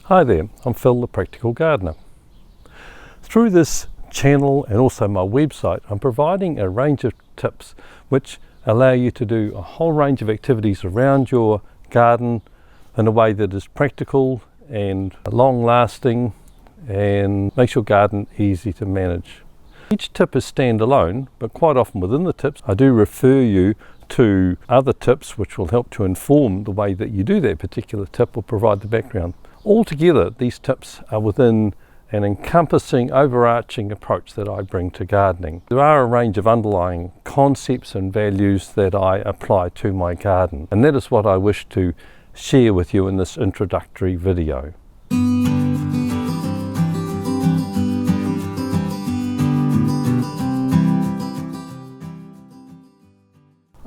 Hi there, I'm Phil the Practical Gardener. Through this channel and also my website, I'm providing a range of tips which allow you to do a whole range of activities around your garden in a way that is practical and long-lasting and makes your garden easy to manage. Each tip is standalone, but quite often within the tips I do refer you to other tips which will help to inform the way that you do that particular tip or provide the background. Altogether, these tips are within an encompassing, overarching approach that I bring to gardening. There are a range of underlying concepts and values that I apply to my garden, and that is what I wish to share with you in this introductory video.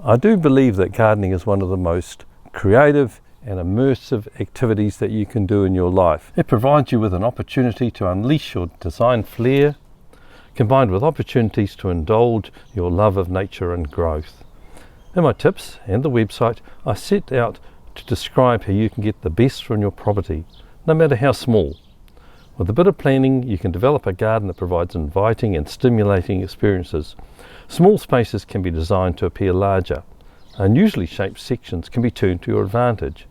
I do believe that gardening is one of the most creative and immersive activities that you can do in your life. It provides you with an opportunity to unleash your design flair, combined with opportunities to indulge your love of nature and growth. In my tips and the website, I set out to describe how you can get the best from your property, no matter how small. With a bit of planning, you can develop a garden that provides inviting and stimulating experiences. Small spaces can be designed to appear larger. Unusually shaped sections can be turned to your advantage.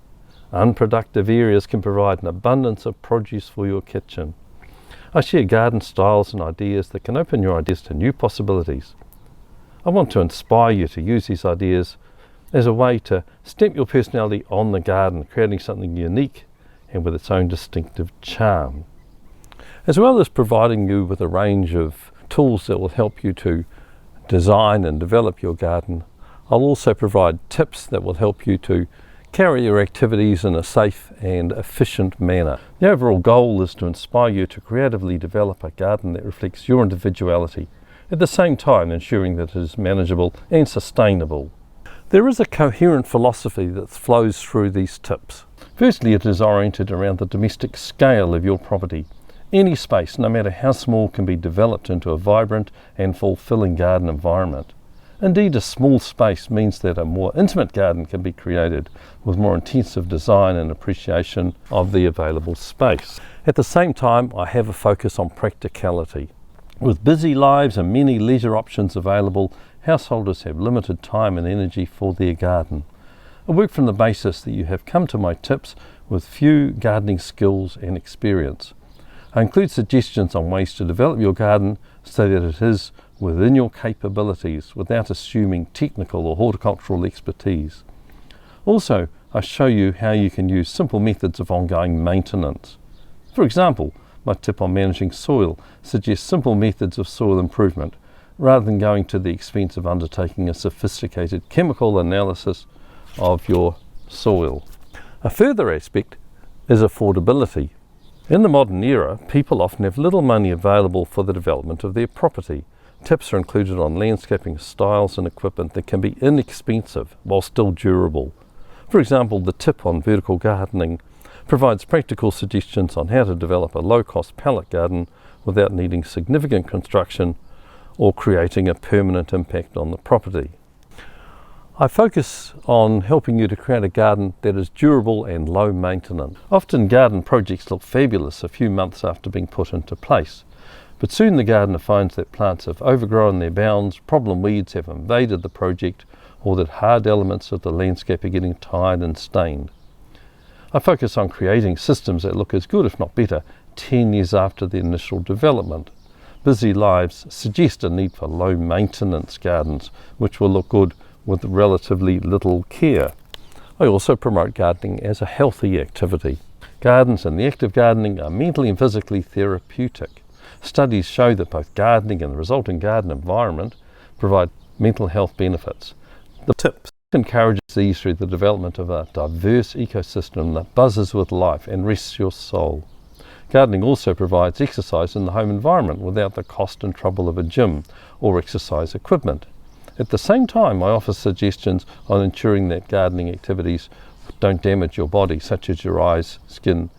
Unproductive areas can provide an abundance of produce for your kitchen. I share garden styles and ideas that can open your ideas to new possibilities. I want to inspire you to use these ideas as a way to stamp your personality on the garden, creating something unique and with its own distinctive charm. As well as providing you with a range of tools that will help you to design and develop your garden, I'll also provide tips that will help you to carry your activities in a safe and efficient manner. The overall goal is to inspire you to creatively develop a garden that reflects your individuality, at the same time ensuring that it is manageable and sustainable. There is a coherent philosophy that flows through these tips. Firstly, it is oriented around the domestic scale of your property. Any space, no matter how small, can be developed into a vibrant and fulfilling garden environment. Indeed, a small space means that a more intimate garden can be created with more intensive design and appreciation of the available space. At the same time, I have a focus on practicality. With busy lives and many leisure options available, householders have limited time and energy for their garden. I work from the basis that you have come to my tips with few gardening skills and experience. I include suggestions on ways to develop your garden so that it is within your capabilities without assuming technical or horticultural expertise. Also, I show you how you can use simple methods of ongoing maintenance. For example, my tip on managing soil suggests simple methods of soil improvement rather than going to the expense of undertaking a sophisticated chemical analysis of your soil. A further aspect is affordability. In the modern era, people often have little money available for the development of their property. Tips are included on landscaping styles and equipment that can be inexpensive while still durable. For example, the tip on vertical gardening provides practical suggestions on how to develop a low-cost pallet garden without needing significant construction or creating a permanent impact on the property. I focus on helping you to create a garden that is durable and low maintenance. Often garden projects look fabulous a few months after being put into place, but soon the gardener finds that plants have overgrown their bounds, problem weeds have invaded the project, or that hard elements of the landscape are getting tired and stained. I focus on creating systems that look as good, if not better, 10 years after the initial development. Busy lives suggest a need for low maintenance gardens, which will look good with relatively little care. I also promote gardening as a healthy activity. Gardens and the act of gardening are mentally and physically therapeutic. Studies show that both gardening and the resulting garden environment provide mental health benefits. The tip encourages these through the development of a diverse ecosystem that buzzes with life and rests your soul. Gardening also provides exercise in the home environment without the cost and trouble of a gym or exercise equipment. At the same time, I offer suggestions on ensuring that gardening activities don't damage your body, such as your eyes, skin,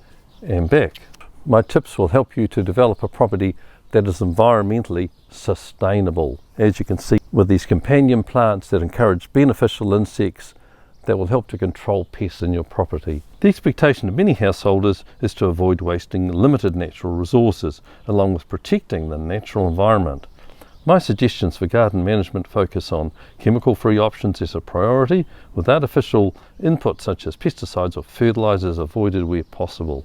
and back. My tips will help you to develop a property that is environmentally sustainable. As you can see with these companion plants that encourage beneficial insects that will help to control pests in your property. The expectation of many householders is to avoid wasting limited natural resources, along with protecting the natural environment. My suggestions for garden management focus on chemical-free options as a priority, with artificial inputs such as pesticides or fertilizers avoided where possible.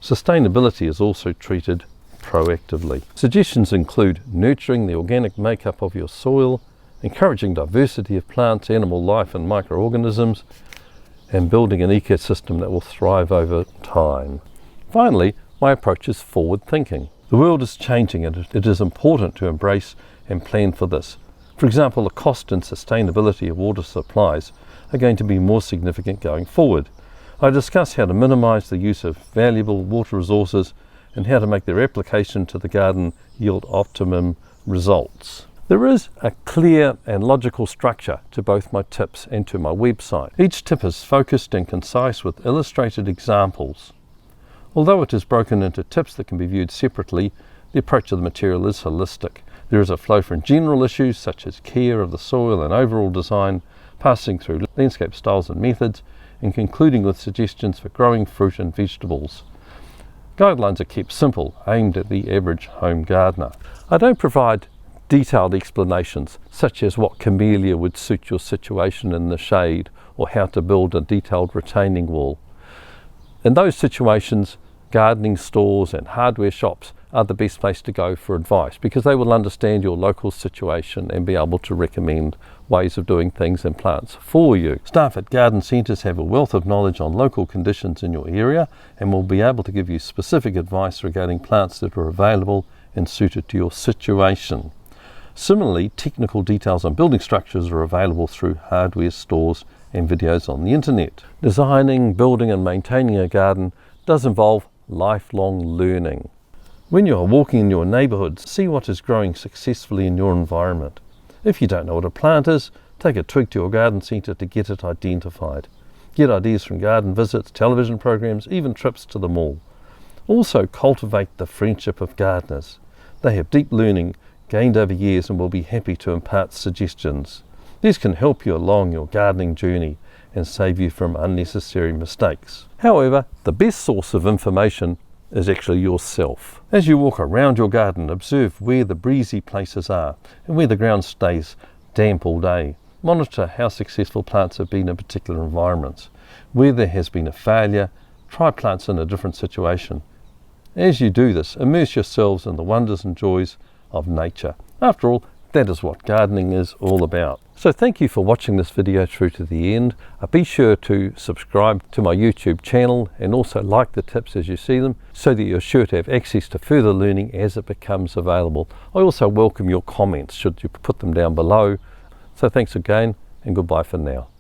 Sustainability is also treated proactively. Suggestions include nurturing the organic makeup of your soil, encouraging diversity of plants, animal life and microorganisms, and building an ecosystem that will thrive over time. Finally, my approach is forward thinking. The world is changing and it is important to embrace and plan for this. For example, the cost and sustainability of water supplies are going to be more significant going forward. I discuss how to minimize the use of valuable water resources and how to make their application to the garden yield optimum results. There is a clear and logical structure to both my tips and to my website. Each tip is focused and concise with illustrated examples. Although it is broken into tips that can be viewed separately, the approach of the material is holistic. There is a flow from general issues such as care of the soil and overall design, passing through landscape styles and methods, and concluding with suggestions for growing fruit and vegetables. Guidelines are kept simple, aimed at the average home gardener. I don't provide detailed explanations such as what camellia would suit your situation in the shade or how to build a detailed retaining wall. In those situations, gardening stores and hardware shops are the best place to go for advice because they will understand your local situation and be able to recommend ways of doing things and plants for you. Staff at garden centres have a wealth of knowledge on local conditions in your area and will be able to give you specific advice regarding plants that are available and suited to your situation. Similarly, technical details on building structures are available through hardware stores and videos on the internet. Designing, building and maintaining a garden does involve lifelong learning. When you are walking in your neighbourhood, see what is growing successfully in your environment. If you don't know what a plant is, take a twig to your garden centre to get it identified. Get ideas from garden visits, television programs, even trips to the mall. Also cultivate the friendship of gardeners. They have deep learning gained over years and will be happy to impart suggestions. These can help you along your gardening journey and save you from unnecessary mistakes. However, the best source of information is actually yourself. As you walk around your garden, observe where the breezy places are and where the ground stays damp all day. Monitor how successful plants have been in particular environments. Where there has been a failure, try plants in a different situation. As you do this, immerse yourselves in the wonders and joys of nature. After all, that is what gardening is all about. So thank you for watching this video through to the end. Be sure to subscribe to my YouTube channel and also like the tips as you see them so that you're sure to have access to further learning as it becomes available. I also welcome your comments should you put them down below. So thanks again and goodbye for now.